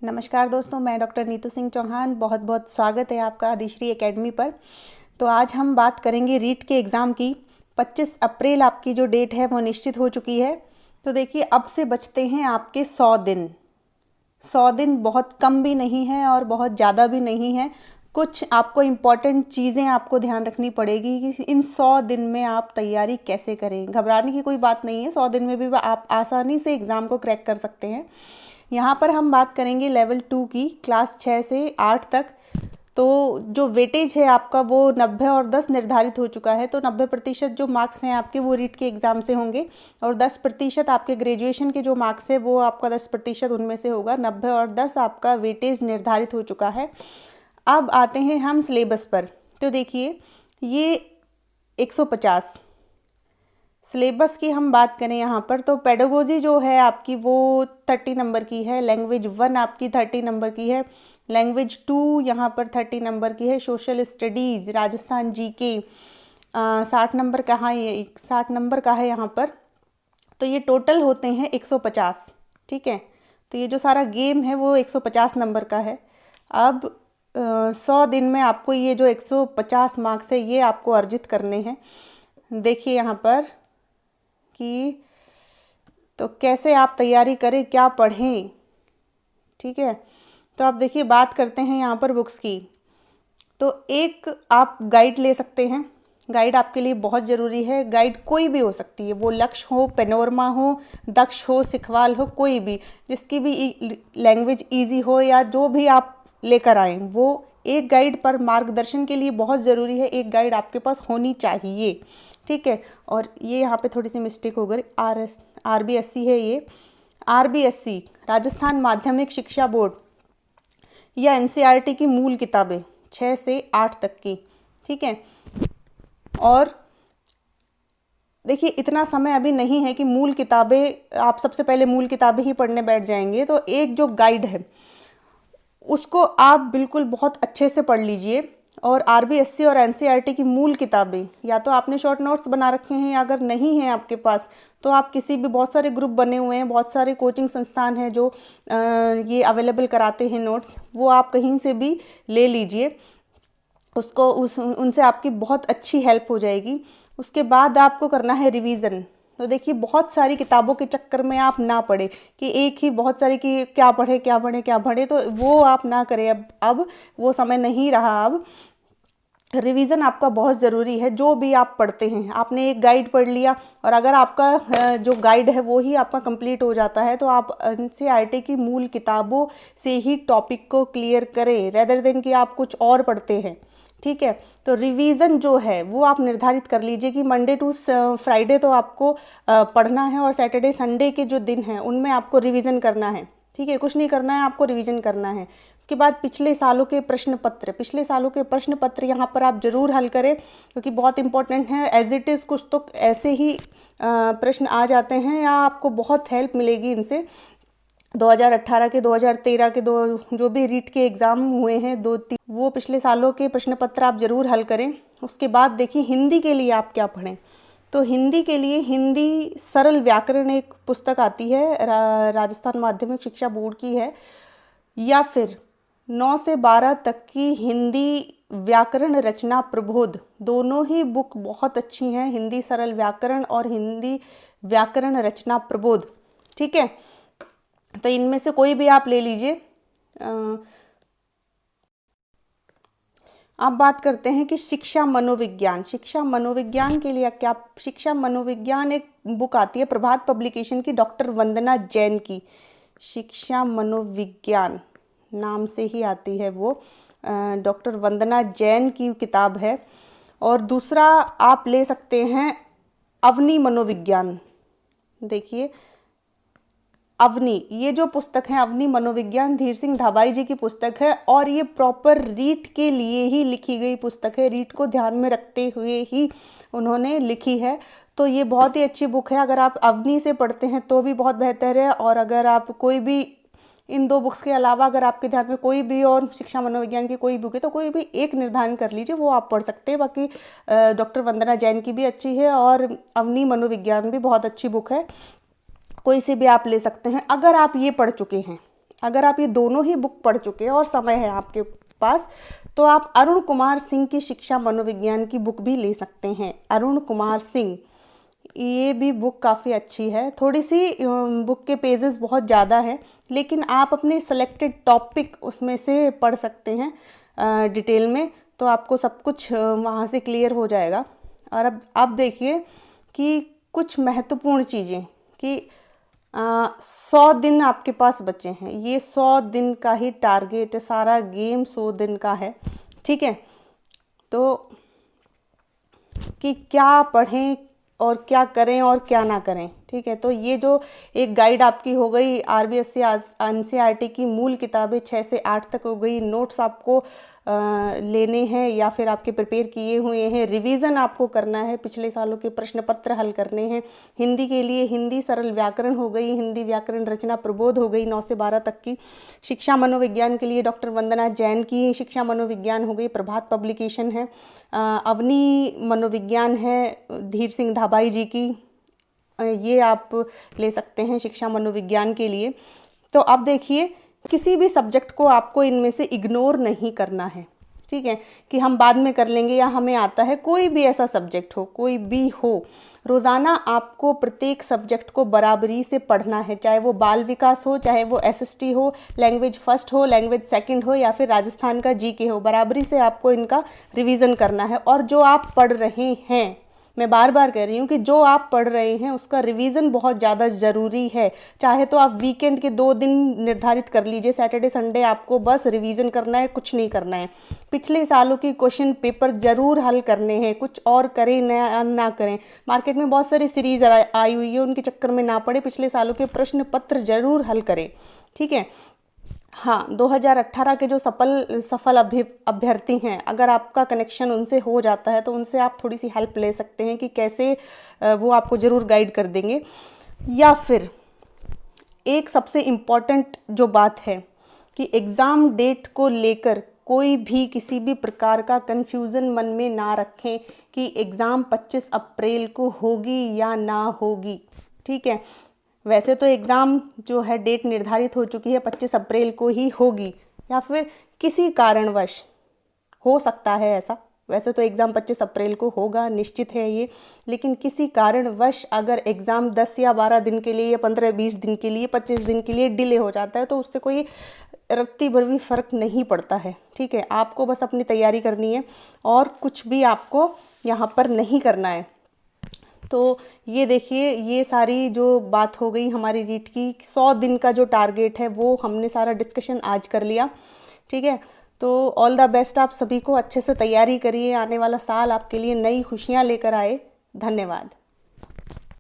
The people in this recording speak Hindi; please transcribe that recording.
नमस्कार दोस्तों, मैं डॉक्टर नीतू सिंह चौहान। बहुत बहुत स्वागत है आपका आदिश्री एकेडमी पर। तो आज हम बात करेंगे रीट के एग्ज़ाम की। 25 अप्रैल आपकी जो डेट है वो निश्चित हो चुकी है। तो देखिए, अब से बचते हैं आपके 100 दिन। 100 दिन बहुत कम भी नहीं है और बहुत ज़्यादा भी नहीं है। कुछ आपको इम्पॉर्टेंट चीज़ें आपको ध्यान रखनी पड़ेगी कि इन 100 दिन में आप तैयारी कैसे करें। घबराने की कोई बात नहीं है, 100 दिन में भी आप आसानी से एग्ज़ाम को क्रैक कर सकते हैं। यहाँ पर हम बात करेंगे लेवल 2 की, क्लास 6 से 8 तक। तो जो वेटेज है आपका वो 90 और 10 निर्धारित हो चुका है। तो 90% जो मार्क्स हैं आपके वो रीट के एग्ज़ाम से होंगे और 10% आपके ग्रेजुएशन के जो मार्क्स है वो आपका 10% उनमें से होगा। 90 और 10 आपका वेटेज निर्धारित हो चुका है। अब आते हैं हम सिलेबस पर। तो देखिए, ये 150 सिलेबस की हम बात करें यहाँ पर, तो पेडागोजी जो है आपकी वो 30 नंबर की है। लैंग्वेज 1 आपकी 30 नंबर की है। लैंग्वेज 2 यहाँ पर 30 नंबर की है। Social studies, Rajasthan GK 60 number कहाँ, ये 60 नंबर का है यहाँ पर। तो ये टोटल होते हैं 150। ठीक है, तो ये जो सारा गेम है वो 150 नंबर का है। अब 100 दिन में आपको ये जो 150 मार्क्स है ये आपको अर्जित करने हैं। देखिए यहाँ पर कि तो कैसे आप तैयारी करें, क्या पढ़ें। ठीक है, तो आप देखिए, बात करते हैं यहाँ पर बुक्स की। तो एक आप गाइड ले सकते हैं। गाइड आपके लिए बहुत ज़रूरी है। गाइड कोई भी हो सकती है, वो लक्ष्य हो, पेनोरमा हो, दक्ष हो, सिखवाल हो, कोई भी, जिसकी भी लैंग्वेज इजी हो या जो भी आप लेकर आएँ, वो एक गाइड पर मार्गदर्शन के लिए बहुत ज़रूरी है। एक गाइड आपके पास होनी चाहिए। ठीक है, और ये यहाँ पे थोड़ी सी मिस्टेक हो गई। RBSC है ये। RBSC राजस्थान माध्यमिक शिक्षा बोर्ड या NCERT की मूल किताबें 6 से 8 तक की। ठीक है, और देखिए, इतना समय अभी नहीं है कि मूल किताबें आप सबसे पहले मूल किताबें ही पढ़ने बैठ जाएंगे। तो एक जो गाइड है उसको आप बिल्कुल बहुत अच्छे से पढ़ लीजिए। और RBSC और NCERT की मूल किताबें या तो आपने शॉर्ट नोट्स बना रखे हैं, या अगर नहीं है आपके पास तो आप किसी भी, बहुत सारे ग्रुप बने हुए हैं, बहुत सारे कोचिंग संस्थान हैं जो ये अवेलेबल कराते हैं नोट्स, वो आप कहीं से भी ले लीजिए। उसको उनसे आपकी बहुत अच्छी हेल्प हो जाएगी। उसके बाद आपको करना है रिवीजन। तो देखिए, बहुत सारी किताबों के चक्कर में आप ना पढ़े कि एक ही बहुत सारी कि क्या पढ़े क्या पढ़े क्या पढ़े, तो वो आप ना करें। अब वो समय नहीं रहा। अब रिवीजन आपका बहुत ज़रूरी है। जो भी आप पढ़ते हैं, आपने एक गाइड पढ़ लिया और अगर आपका जो गाइड है वो ही आपका कंप्लीट हो जाता है, तो आप NCERT की मूल किताबों से ही टॉपिक को क्लियर करें, रेदर देन कि आप कुछ और पढ़ते हैं। ठीक है, तो रिवीजन जो है वो आप निर्धारित कर लीजिए कि मंडे टू फ्राइडे तो आपको पढ़ना है और सैटरडे संडे के जो दिन हैं उनमें आपको रिवीजन करना है। ठीक है, कुछ नहीं करना है, आपको रिवीजन करना है। उसके बाद पिछले सालों के प्रश्न पत्र यहाँ पर आप जरूर हल करें, क्योंकि बहुत इंपॉर्टेंट है। एज इट इज़ कुछ तो ऐसे ही प्रश्न आ जाते हैं, या आपको बहुत हेल्प मिलेगी इनसे। 2018 के, 2013 के जो भी रीट के एग्ज़ाम हुए हैं 2-3, वो पिछले सालों के प्रश्न पत्र आप ज़रूर हल करें। उसके बाद देखिए, हिंदी के लिए आप क्या पढ़ें। तो हिंदी के लिए हिंदी सरल व्याकरण एक पुस्तक आती है, राजस्थान माध्यमिक शिक्षा बोर्ड की है, या फिर 9 से 12 तक की हिंदी व्याकरण रचना प्रबोध। दोनों ही बुक बहुत अच्छी हैं, हिंदी सरल व्याकरण और हिंदी व्याकरण रचना प्रबोध। ठीक है, तो इनमें से कोई भी आप ले लीजिए। अब बात करते हैं कि शिक्षा मनोविज्ञान। शिक्षा मनोविज्ञान के लिए क्या, शिक्षा मनोविज्ञान एक बुक आती है प्रभात पब्लिकेशन की, डॉक्टर वंदना जैन की। शिक्षा मनोविज्ञान नाम से ही आती है वो, डॉक्टर वंदना जैन की किताब है। और दूसरा आप ले सकते हैं अवनी मनोविज्ञान। देखिए, अवनी, ये जो पुस्तक है अवनी मनोविज्ञान, धीर सिंह धाबाई जी की पुस्तक है और ये प्रॉपर रीट के लिए ही लिखी गई पुस्तक है। रीट को ध्यान में रखते हुए ही उन्होंने लिखी है। तो ये बहुत ही अच्छी बुक है। अगर आप अवनी से पढ़ते हैं तो भी बहुत बेहतर है, और अगर आप कोई भी इन 2 बुक्स के अलावा अगर आपके ध्यान में कोई भी और शिक्षा मनोविज्ञान की कोई बुक है तो कोई भी एक निर्धारण कर लीजिए, वो आप पढ़ सकते हैं। बाकी डॉक्टर वंदना जैन की भी अच्छी है और अवनी मनोविज्ञान भी बहुत अच्छी बुक है। कोई से भी आप ले सकते हैं। अगर आप ये पढ़ चुके हैं, अगर आप ये दोनों ही बुक पढ़ चुके हैं और समय है आपके पास, तो आप अरुण कुमार सिंह की शिक्षा मनोविज्ञान की बुक भी ले सकते हैं। अरुण कुमार सिंह, ये भी बुक काफ़ी अच्छी है। थोड़ी सी बुक के पेजेस बहुत ज़्यादा हैं, लेकिन आप अपने सेलेक्टेड टॉपिक उसमें से पढ़ सकते हैं डिटेल में, तो आपको सब कुछ वहाँ से क्लियर हो जाएगा। और अब आप देखिए कि कुछ महत्वपूर्ण चीज़ें कि 100 दिन आपके पास बचे हैं। ये 100 दिन का ही टारगेट है, सारा गेम 100 दिन का है, ठीक है। तो कि क्या पढ़ें और क्या करें और क्या ना करें, ठीक है। तो ये जो एक गाइड आपकी हो गई आरबीएससी एनसीईआरटी की मूल किताबें 6 से 8 तक हो गई, नोट्स आपको लेने हैं या फिर आपके प्रिपेयर किए हुए हैं, रिवीजन आपको करना है, पिछले सालों के प्रश्न पत्र हल करने हैं। हिंदी के लिए हिंदी सरल व्याकरण हो गई, हिंदी व्याकरण रचना प्रबोध हो गई 9 से 12 तक की। शिक्षा मनोविज्ञान के लिए डॉक्टर वंदना जैन की शिक्षा मनोविज्ञान हो गई, प्रभात पब्लिकेशन है। अवनी मनोविज्ञान है धीर सिंह ढाबाई जी की, ये आप ले सकते हैं शिक्षा मनोविज्ञान के लिए। तो अब देखिए, किसी भी सब्जेक्ट को आपको इनमें से इग्नोर नहीं करना है, ठीक है, कि हम बाद में कर लेंगे या हमें आता है। कोई भी ऐसा सब्जेक्ट हो, कोई भी हो, रोज़ाना आपको प्रत्येक सब्जेक्ट को बराबरी से पढ़ना है, चाहे वो बाल विकास हो, चाहे वो एसएसटी हो, लैंग्वेज फर्स्ट हो, लैंग्वेज सेकंड हो, या फिर राजस्थान का जीके हो, बराबरी से आपको इनका रिवीजन करना है। और जो आप पढ़ रहे हैं, मैं बार बार कह रही हूँ कि जो आप पढ़ रहे हैं उसका रिवीजन बहुत ज़्यादा ज़रूरी है। चाहे तो आप वीकेंड के 2 दिन निर्धारित कर लीजिए, सैटरडे संडे आपको बस रिवीजन करना है, कुछ नहीं करना है। पिछले सालों की क्वेश्चन पेपर ज़रूर हल करने हैं, कुछ और करें ना करें। मार्केट में बहुत सारी सीरीज आई हुई है, उनके चक्कर में ना पड़े, पिछले सालों के प्रश्न पत्र ज़रूर हल करें, ठीक है। हाँ, 2018 के जो सफल अभ्यर्थी हैं, अगर आपका कनेक्शन उनसे हो जाता है तो उनसे आप थोड़ी सी हेल्प ले सकते हैं कि कैसे वो आपको ज़रूर गाइड कर देंगे। या फिर एक सबसे इम्पॉर्टेंट जो बात है कि एग्ज़ाम डेट को लेकर कोई भी किसी भी प्रकार का कन्फ्यूज़न मन में ना रखें कि एग्ज़ाम 25 अप्रैल को होगी या ना होगी, ठीक है। वैसे तो एग्ज़ाम जो है डेट निर्धारित हो चुकी है, 25 अप्रैल को ही होगी, या फिर किसी कारणवश हो सकता है ऐसा। वैसे तो एग्ज़ाम 25 अप्रैल को होगा, निश्चित है ये, लेकिन किसी कारणवश अगर एग्ज़ाम 10 या 12 दिन के लिए या 15-20 दिन के लिए, 25 दिन के लिए डिले हो जाता है, तो उससे कोई रत्ती भर भी फ़र्क नहीं पड़ता है, ठीक है। आपको बस अपनी तैयारी करनी है और कुछ भी आपको यहाँ पर नहीं करना है। तो ये देखिए, ये सारी जो बात हो गई हमारी रीट की, 100 दिन का जो टारगेट है वो हमने सारा डिस्कशन आज कर लिया, ठीक है। तो ऑल द बेस्ट आप सभी को, अच्छे से तैयारी करिए, आने वाला साल आपके लिए नई खुशियाँ लेकर आए। धन्यवाद।